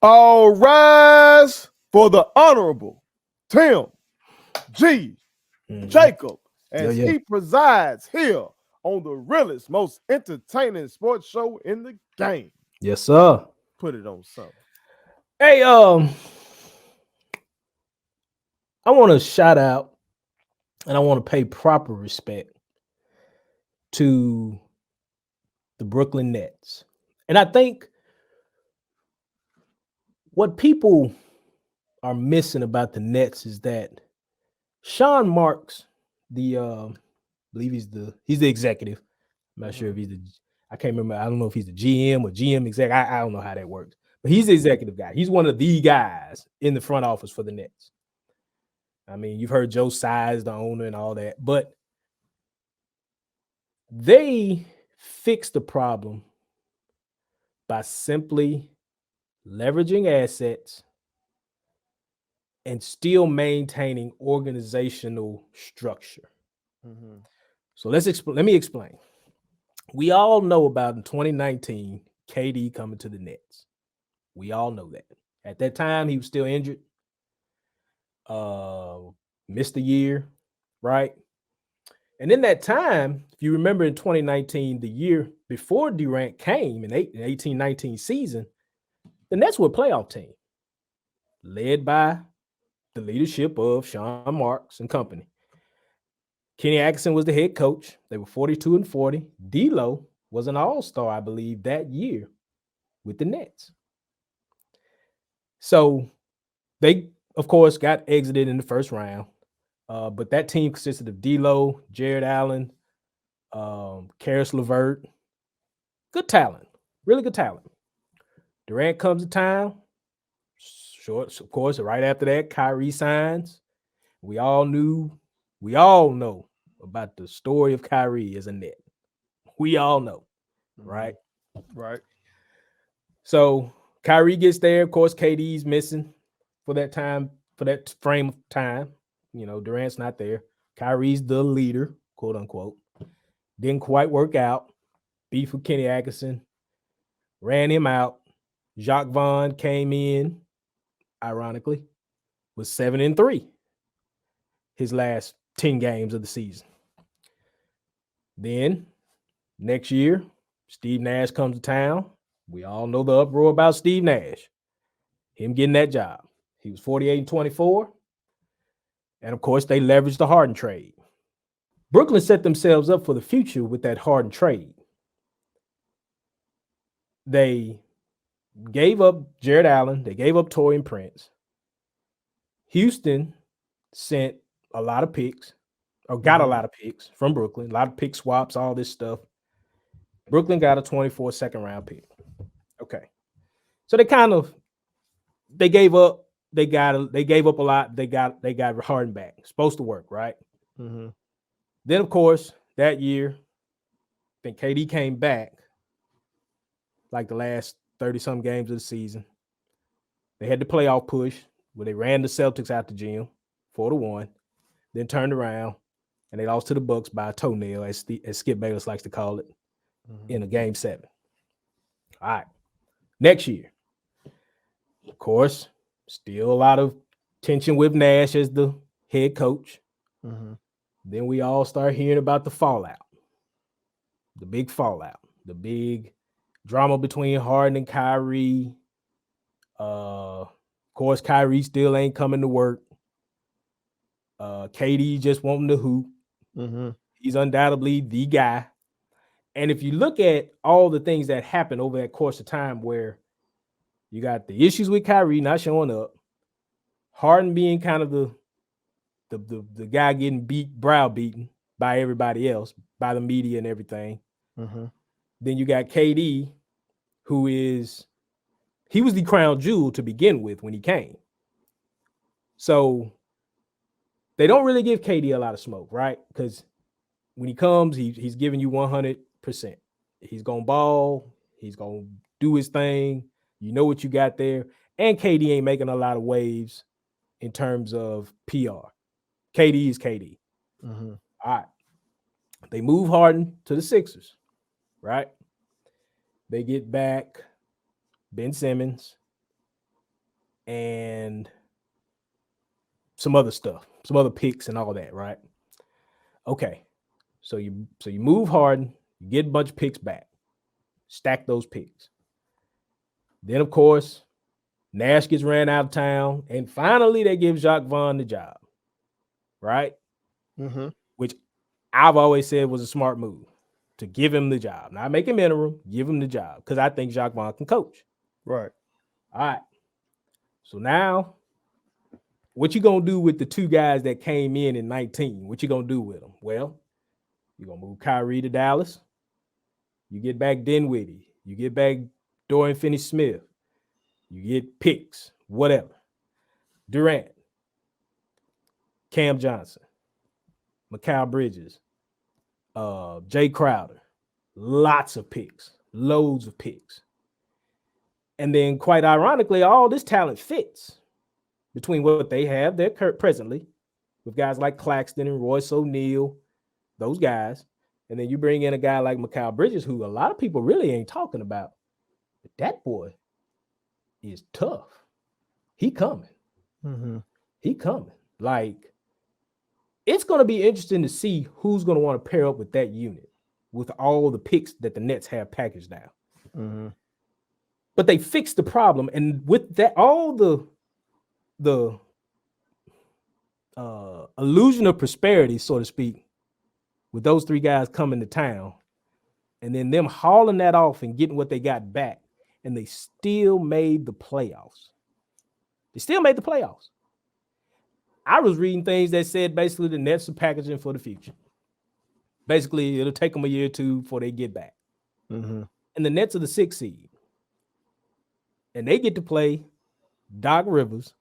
All rise for the Honorable Tim G. Mhm. Jacob Yeah, as yeah. he presides here on the realest, most entertaining sports show in the game. Yes, sir. Put it on something. Hey, I want to shout out and I want to pay proper respect to the Brooklyn Nets. And I think what people are missing about the Nets is that Sean Marks, the I believe he's the executive. I'm not sure Mm-hmm. if he's the I can't remember. I don't know if he's the GM or GM exec. I don't know how that works. But he's the executive guy. He's one of the guys in the front office for the Nets. I mean, you've heard Joe Size, the owner, and all that, but they fixed the problem by simply leveraging assets and still maintaining organizational structure. Mm-hmm. So let me explain. We all know about in 2019 KD coming to the Nets. We all know that. At that time, he was still injured. Uh, Missed a year, right? And in that time, if you remember in 2019, the year before Durant came in 18-19 season, the Nets were a playoff team led by the leadership of Sean Marks and company. Kenny Atkinson was the head coach. They were 42-40. D'Lo was an all-star, I believe, that year with the Nets. So they, of course, got exited in the first round. But that team consisted of D'Lo, Jared Allen, Karis LeVert. Good talent, really good talent. Durant comes to town. Short, of course, right after that, Kyrie signs. We all knew, we all know about the story of Kyrie as a net. We all know, Mm-hmm. right? Right. So Kyrie gets there. Of course, KD's missing for that time, for that frame of time. Durant's not there. Kyrie's the leader, quote unquote. Didn't quite work out. Beef with Kenny Atkinson. Ran him out. Jacques Vaughn came in, ironically, was 7-3 his last 10 games of the season. Then next year, Steve Nash comes to town. We all know the uproar about Steve Nash, him getting that job. He was 48-24. And of course, they leveraged the Harden trade. Brooklyn set themselves up for the future with that Harden trade. They gave up Jared Allen, they gave up Torian Prince. Houston sent a lot of picks, or got a Mm-hmm. lot of picks from Brooklyn, a lot of pick swaps, all this stuff. Brooklyn got a 24 second round pick. Okay. So they gave up, they gave up a lot. They got Harden back. Supposed to work, right? Mm-hmm. Then of course, that year, I think KD came back like the last 30 some games of the season. They had the playoff push where they ran the Celtics out the gym 4-1, then turned around and they lost to the Bucks by a toenail, as Skip Bayless likes to call it, Mm-hmm. in a game 7. All right. Next year, of course, still a lot of tension with Nash as the head coach. Mm-hmm. Then we all start hearing about the fallout, the big fallout, the big drama between Harden and Kyrie. Of course, Kyrie still ain't coming to work. KD just wanting to hoop. Mm-hmm. He's undoubtedly the guy. And if you look at all the things that happened over that course of time, where you got the issues with Kyrie not showing up, Harden being kind of the guy getting browbeaten by everybody else, by the media and everything. Mm-hmm. Then you got KD, who he was the crown jewel to begin with when he came. So they don't really give KD a lot of smoke, right? Because when he comes, he's giving you 100%. He's gonna ball. He's gonna do his thing. You know what you got there. And KD ain't making a lot of waves in terms of PR. KD is KD. Mm-hmm. All right. They move Harden to the Sixers, right? They get back Ben Simmons. and some other stuff, some other picks and all that, right? Okay. So you move Harden, you get a bunch of picks back, stack those picks. Then of course, Nash gets ran out of town, and finally they give Jacques Vaughn the job, right? Mm-hmm. Which I've always said was a smart move to give him the job, not make him interim, give him the job because I think Jacques Vaughn can coach. Right. All right. So now, what you gonna do with the two guys that came in 19? What you gonna do with them? Well, you're gonna move Kyrie to Dallas. You get back Dinwiddie. You get back Dorian Finney-Smith. You get picks, whatever. Durant, Cam Johnson, Mikal Bridges, Jay Crowder. Lots of picks, loads of picks. And then, quite ironically, all this talent fits between what they have there presently with guys like Claxton and Royce O'Neal, those guys. And then you bring in a guy like Mikal Bridges, who a lot of people really ain't talking about. But that boy is tough. He coming. Mm-hmm. He coming. Like, it's going to be interesting to see who's going to want to pair up with that unit with all the picks that the Nets have packaged now. Mm-hmm. But they fixed the problem. And with that, all the illusion of prosperity, so to speak, with those three guys coming to town, and then them hauling that off and getting what they got back, and they still made the playoffs. They still made the playoffs. I was reading things that said basically the Nets are packaging for the future. Basically, it'll take them a year or two before they get back. Mm-hmm. And the Nets are the 6th seed. And they get to play Doc Rivers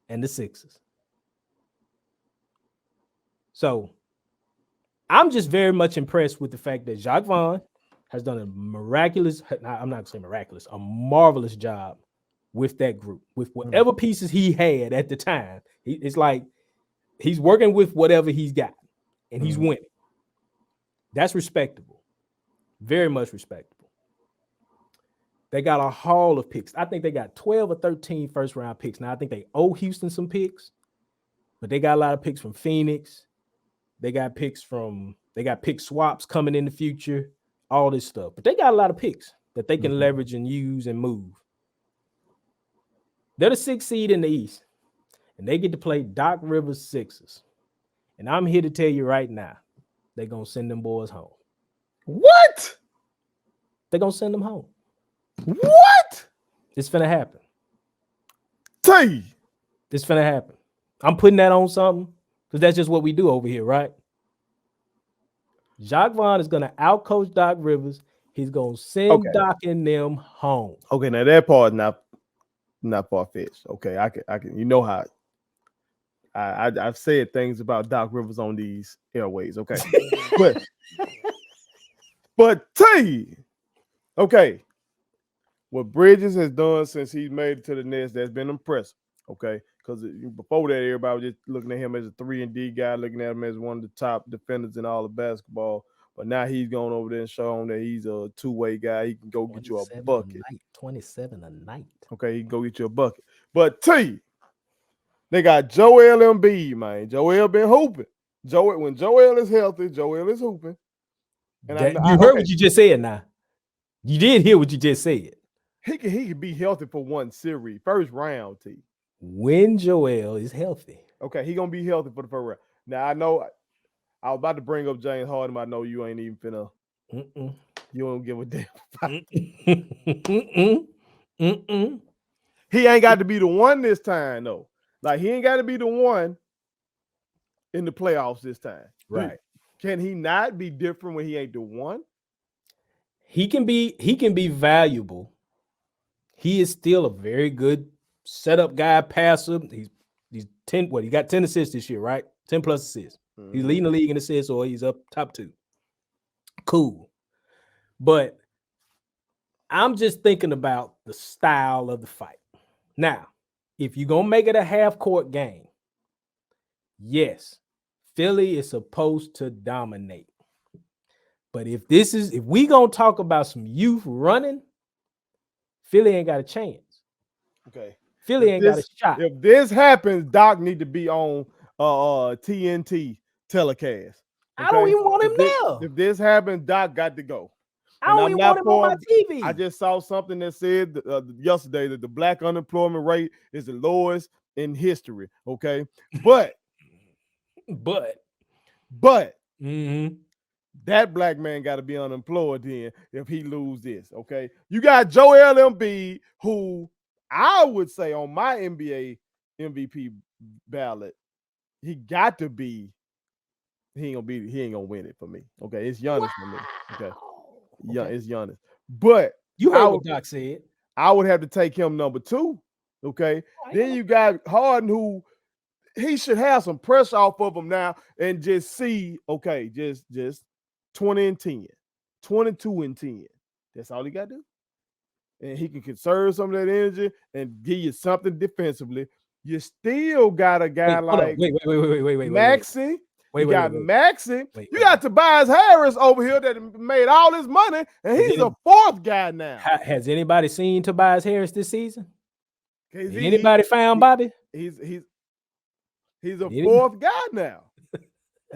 and the Sixers. So I'm just very much impressed with the fact that Jacques Vaughn has done a marvelous job with that group, with whatever pieces he had at the time. It's like he's working with whatever he's got, and he's winning. That's respectable. Very much respectable. They got a haul of picks. I think they got 12 or 13 first-round picks. Now, I think they owe Houston some picks, but they got a lot of picks from Phoenix. They got pick swaps coming in the future, all this stuff. But they got a lot of picks that they can leverage and use and move. They're the 6th seed in the East, and they get to play Doc Rivers Sixers. And I'm here to tell you right now, they're going to send them boys home. What? They're going to send them home. What? It's finna happen. T. It's finna happen. I'm putting that on something because that's just what we do over here, right? Jacques Vaughn is going to outcoach Doc Rivers. He's going to send Doc and them home. Okay, now that part is not far-fetched. Okay, I can. You know how I've said things about Doc Rivers on these airways. Okay, but T. Okay, what Bridges has done since he's made it to the Nets, that's been impressive. Okay, because before that, everybody was just looking at him as a 3-and-D guy, looking at him as one of the top defenders in all of basketball. But now he's gone over there and shown that he's a two-way guy. He can go get you a bucket. 27 a night. Okay, he can go get you a bucket. But T, they got Joel Embiid, man. Joel been hooping. When Joel is healthy, Joel is hooping. And you heard what you just said now. You did hear what you just said. He can be healthy for one series, first round, T. When Joel is healthy. Okay, he going to be healthy for the first round. Now, I know I was about to bring up James Harden, but I know you ain't even finna. You don't give a damn about He ain't got to be the one this time, though. Like, he ain't got to be the one in the playoffs this time. Right. Can he not be different when he ain't the one? He can be valuable. He is still a very good setup guy, passer. He's 10. He got 10 assists this year, right? 10 plus assists. He's leading the league in assists, or he's up top 2. Cool. But I'm just thinking about the style of the fight. Now, if you're going to make it a half-court game, yes, Philly is supposed to dominate. But if we going to talk about some youth running, Philly ain't got a chance. Okay. Philly ain't got a shot. If this happens, Doc need to be on TNT telecast. I don't Okay, even want him there. if this happens, Doc got to go. I And don't I'm even not want him on my for. TV. I just saw something that said yesterday that the black unemployment rate is the lowest in history. Okay, but mm-hmm. that black man got to be unemployed then if he lose this. Okay, you got Joel Embiid, who I would say on my NBA MVP ballot, he got to be. He ain't gonna win it for me. Okay, it's Giannis for me. Okay, yeah, Okay. it's Giannis. But You heard what Doc said. I would have to take him number 2. Okay, then you got Harden, who he should have some pressure off of him now and just see. Okay, just 20 and 10, 22 and 10. That's all he got to do, and he can conserve some of that energy and give you something defensively. You still got a guy like wait, Maxey. You got Maxey. You got wait. Tobias Harris over here that made all this money, and he's a 4th guy now. Has anybody seen Tobias Harris this season? Anybody found Bobby? He's a 4th guy now.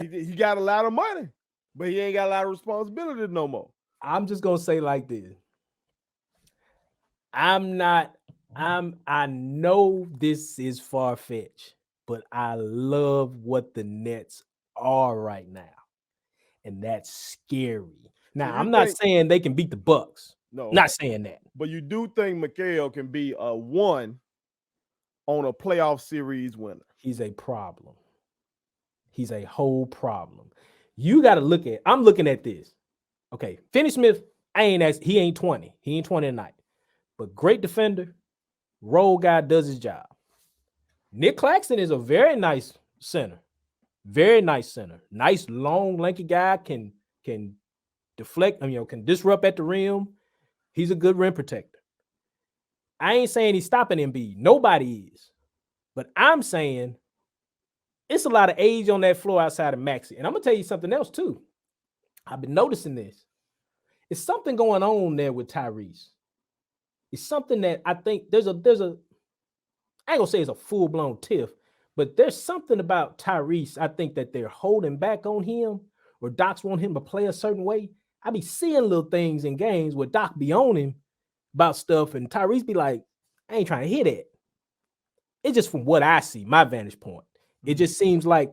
he got a lot of money, but he ain't got a lot of responsibility no more. I'm just gonna say like this. I know this is far-fetched, but I love what the Nets are right now. And that's scary. Now, I'm not saying they can beat the Bucks. No, not saying that. But you do think Mikal can be a 1 on a playoff series winner? He's a problem. He's a whole problem. You got to look at. I'm looking at this. Okay, Finney Smith. He ain't 20. He ain't 20 tonight. But great defender, role guy, does his job. Nick Claxton is a very nice center. Very nice center. Nice, long, lanky guy, can deflect, can disrupt at the rim. He's a good rim protector. I ain't saying he's stopping Embiid. Nobody is. But I'm saying it's a lot of age on that floor outside of Maxey. And I'm going to tell you something else, too. I've been noticing this. It's something going on there with Tyrese. It's something that I think there's a I ain't gonna say it's a full-blown tiff, but there's something about Tyrese. I think that they're holding back on him, or Docs want him to play a certain way. I be seeing little things in games where Doc be on him about stuff, and Tyrese be like, I ain't trying to hear that. It's just from what I see, my vantage point. It just seems like,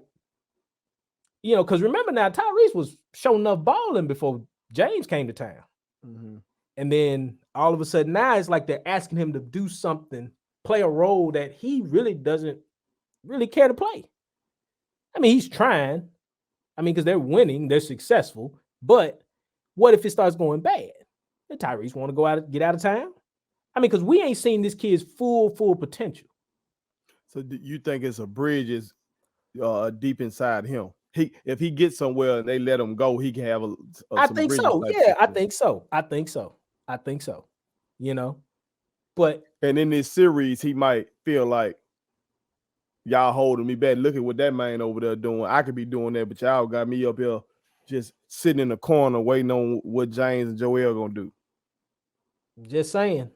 because remember now, Tyrese was showing enough balling before James came to town. Mm-hmm. And then all of a sudden now it's like they're asking him to do something, play a role that he really doesn't really care to play. I mean, he's trying. I mean, because they're winning, they're successful. But what if it starts going bad? Then Tyrese want to get out of town? I mean, because we ain't seen this kid's full potential. So do you think it's a bridge is deep inside him? If he gets somewhere and they let him go, he can have I think so. Yeah, I think so. But and in this series, he might feel like y'all holding me back. Look at what that man over there doing. I could be doing that, but y'all got me up here just sitting in the corner waiting on what James and Joel gonna do. Just saying.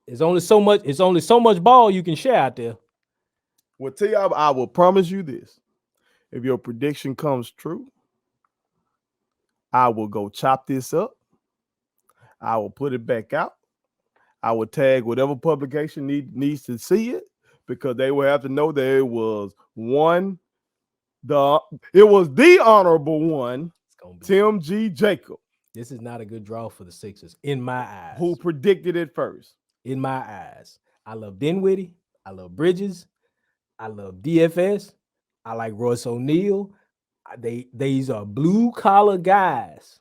It's only so much ball you can share out there. Well, tell y'all, I will promise you this. If your prediction comes true, I will go chop this up. I will put it back out. I will tag whatever publication needs to see it, because they will have to know that it was the honorable one, Tim G. Jacob. This is not a good draw for the Sixers, in my eyes. Who predicted it first? In my eyes. I love Dinwiddie. I love Bridges. I love DFS. I like Royce O'Neal. These are blue-collar guys.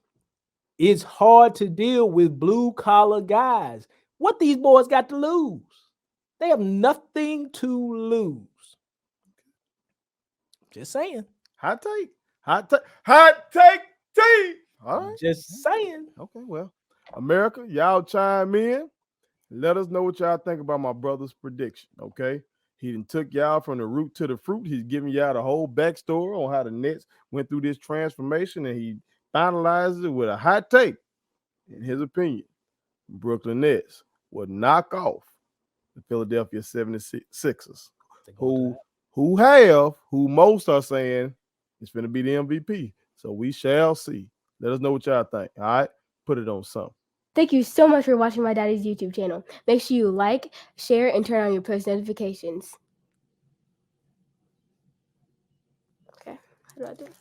It's hard to deal with blue-collar guys. What these boys got to lose? They have nothing to lose. Just saying. Hot take tea. All right. Just saying. Okay, well, America, y'all chime in. Let us know what y'all think about my brother's prediction, okay? He done took y'all from the root to the fruit. He's giving y'all the whole backstory on how the Nets went through this transformation, and he finalized it with a hot take. In his opinion, Brooklyn Nets would knock off the Philadelphia 76ers, They going to that. who most are saying it's going to be the MVP. So we shall see. Let us know what y'all think. All right, put it on something. Thank you so much for watching my daddy's YouTube channel. Make sure you like, share, and turn on your post notifications. Okay, how do I do it?